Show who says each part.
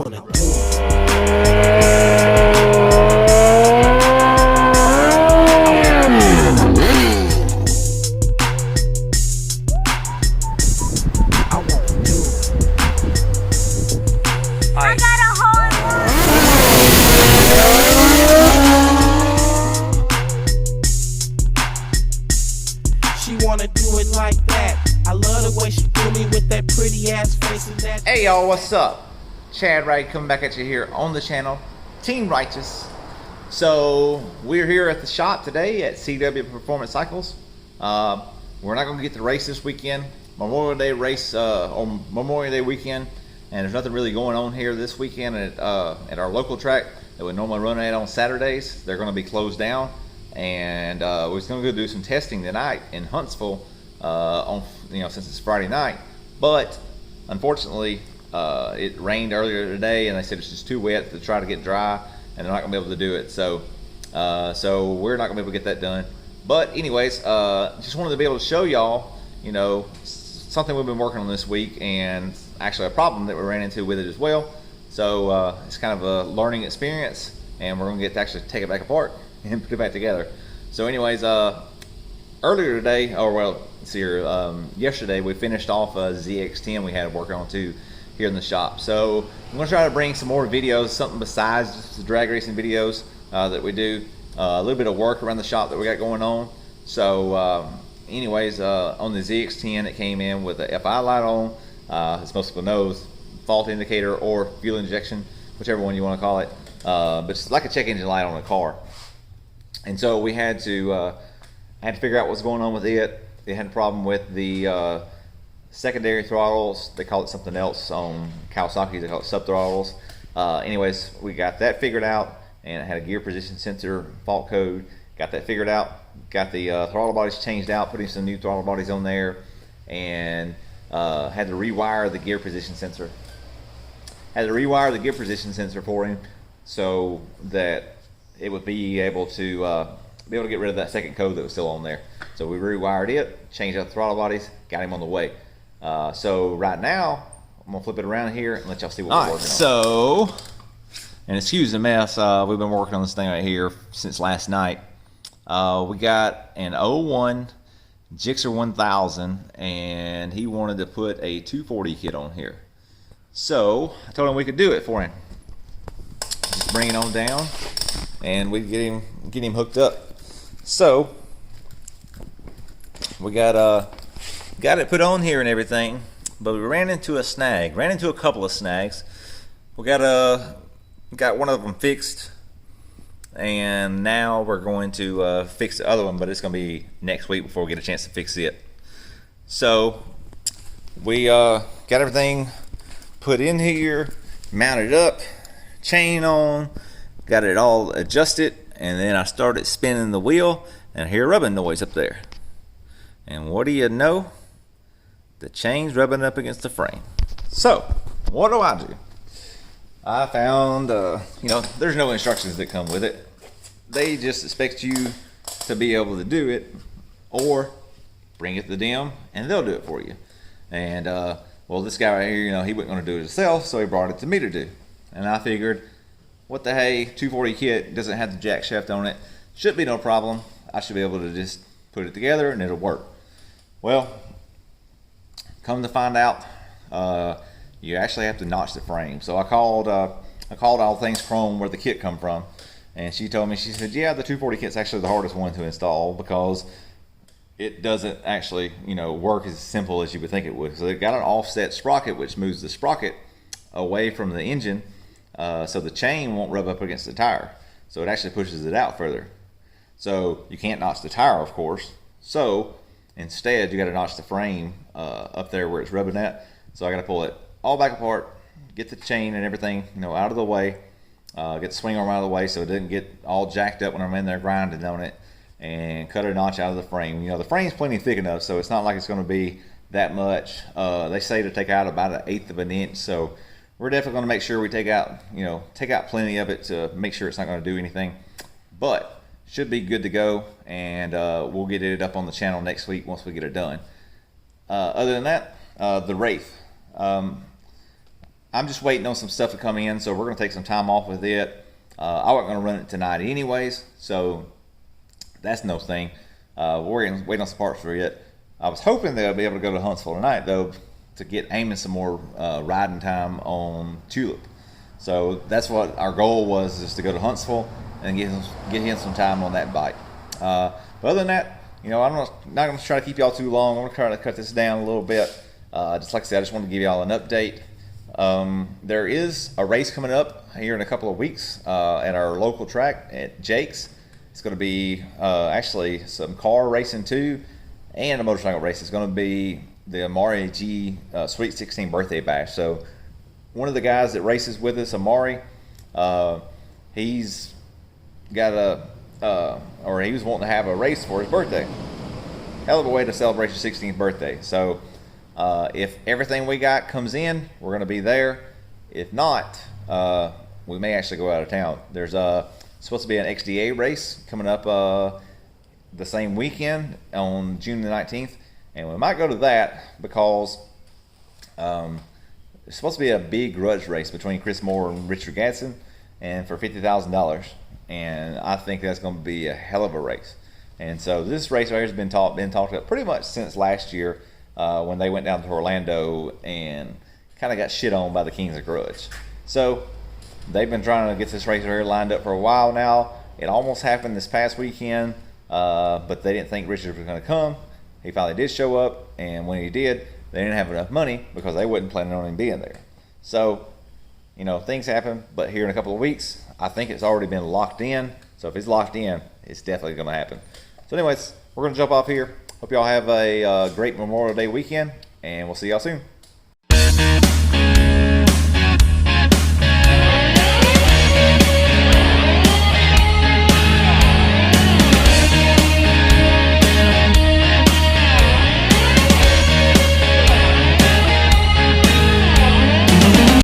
Speaker 1: wanna do.
Speaker 2: I got a
Speaker 1: She wanna do it like that. I love the way she do me with that pretty ass face and that.
Speaker 3: Hey y'all, what's up? Chad Wright coming back at you here on the channel, Team Righteous. So we're here at the shop today at CW Performance Cycles. We're not gonna get the race this weekend, Memorial Day race or Memorial Day weekend, and there's nothing really going on here this weekend at our local track that we normally run at on Saturdays. They're gonna be closed down, and we're just gonna go do some testing tonight in Huntsville since it's Friday night. But unfortunately, it rained earlier today, and they said it's just too wet to try to get dry, and they're not gonna be able to do it. So we're not gonna be able to get that done. But anyways, just wanted to be able to show y'all, something we've been working on this week, and actually a problem that we ran into with it as well. So it's kind of a learning experience, and we're gonna get to actually take it back apart and put it back together. So anyways, earlier today, yesterday we finished off a ZX10 we had working on too here in the shop. So I'm gonna try to bring some more videos, something besides just the drag racing videos that we do. A little bit of work around the shop that we got going on. So anyways, on the ZX10 it came in with a FI light on, as most people know, fault indicator or fuel injection, whichever one you want to call it, but it's like a check engine light on a car. And so we had to figure out what's going on with it. It had a problem with the secondary throttles. They call it something else on Kawasaki. They call it sub throttles. Anyways, we got that figured out, and it had a gear position sensor fault code. Got that figured out. Got the throttle bodies changed out, putting some new throttle bodies on there, and had to rewire the gear position sensor. Had to rewire the gear position sensor for him so that it would be able to get rid of that second code that was still on there. So we rewired it, changed out the throttle bodies, got him on the way. So right now, I'm gonna flip it around here and let y'all see what we're working on. So, and excuse the mess, we've been working on this thing right here since last night. We got an 01 Gixxer 1000, and he wanted to put a 240 kit on here. So I told him we could do it for him. Just bring it on down, and we get him hooked up. So we got it put on here and everything, but we ran into a snag. Ran into a couple of snags. We got one of them fixed, and now we're going to fix the other one, but it's going to be next week before we get a chance to fix it. So we got everything put in here, mounted up, chain on, got it all adjusted, and then I started spinning the wheel, and I hear a rubbing noise up there. And what do you know? The chain's rubbing up against the frame. So what do? I found, there's no instructions that come with it. They just expect you to be able to do it, or bring it to them and they'll do it for you. And well, this guy right here, he wasn't going to do it himself, so he brought it to me to do. And I figured, what the hey, 240 kit doesn't have the jack shaft on it, should be no problem. I should be able to just put it together and it'll work. Well, come to find out, you actually have to notch the frame. So I called All Things Chrome, where the kit come from, and she told me, she said, yeah, the 240 kit's actually the hardest one to install because it doesn't actually, work as simple as you would think it would. So they got an offset sprocket, which moves the sprocket away from the engine, so the chain won't rub up against the tire. So it actually pushes it out further. So you can't notch the tire, of course. So instead, you got to notch the frame up there where it's rubbing at. So I got to pull it all back apart, get the chain and everything, out of the way, get the swing arm out of the way so it doesn't get all jacked up when I'm in there grinding on it, and cut a notch out of the frame. The frame's plenty thick enough, so it's not like it's going to be that much. They say to take out about 1/8 of an inch, so we're definitely going to make sure we take out plenty of it to make sure it's not going to do anything. But should be good to go, and we'll get it up on the channel next week once we get it done. Other than that, the Wraith. I'm just waiting on some stuff to come in, so we're going to take some time off with it. I wasn't going to run it tonight anyways, so that's no thing. We're waiting on some parts for it. I was hoping that I'll be able to go to Huntsville tonight, though, to get aiming some more riding time on Tulip. So that's what our goal was, is to go to Huntsville and get in some time on that bike. But other than that, I'm not going to try to keep y'all too long. I'm going to try to cut this down a little bit. Just like I said, I just wanted to give y'all an update. There is a race coming up here in a couple of weeks at our local track at Jake's. It's going to be actually some car racing too, and a motorcycle race. It's going to be the Amari G Sweet 16 birthday bash. So one of the guys that races with us, Amari, he's got he was wanting to have a race for his birthday. Hell of a way to celebrate your 16th birthday. So if everything we got comes in, we're going to be there. If not, we may actually go out of town. There's supposed to be an XDA race coming up the same weekend on June the 19th, and we might go to that because it's supposed to be a big grudge race between Chris Moore and Richard Gadsden, and for $50,000. And I think that's going to be a hell of a race. And so this race right here has been talked about pretty much since last year when they went down to Orlando and kind of got shit on by the Kings of Grudge. So they've been trying to get this race right here lined up for a while now. It almost happened this past weekend, but they didn't think Richard was going to come. He finally did show up, and when he did, they didn't have enough money because they wasn't planning on him being there. So, things happen, but here in a couple of weeks, I think it's already been locked in. So if it's locked in, it's definitely going to happen. So anyways, we're going to jump off here. Hope y'all have a great Memorial Day weekend, and we'll see y'all soon.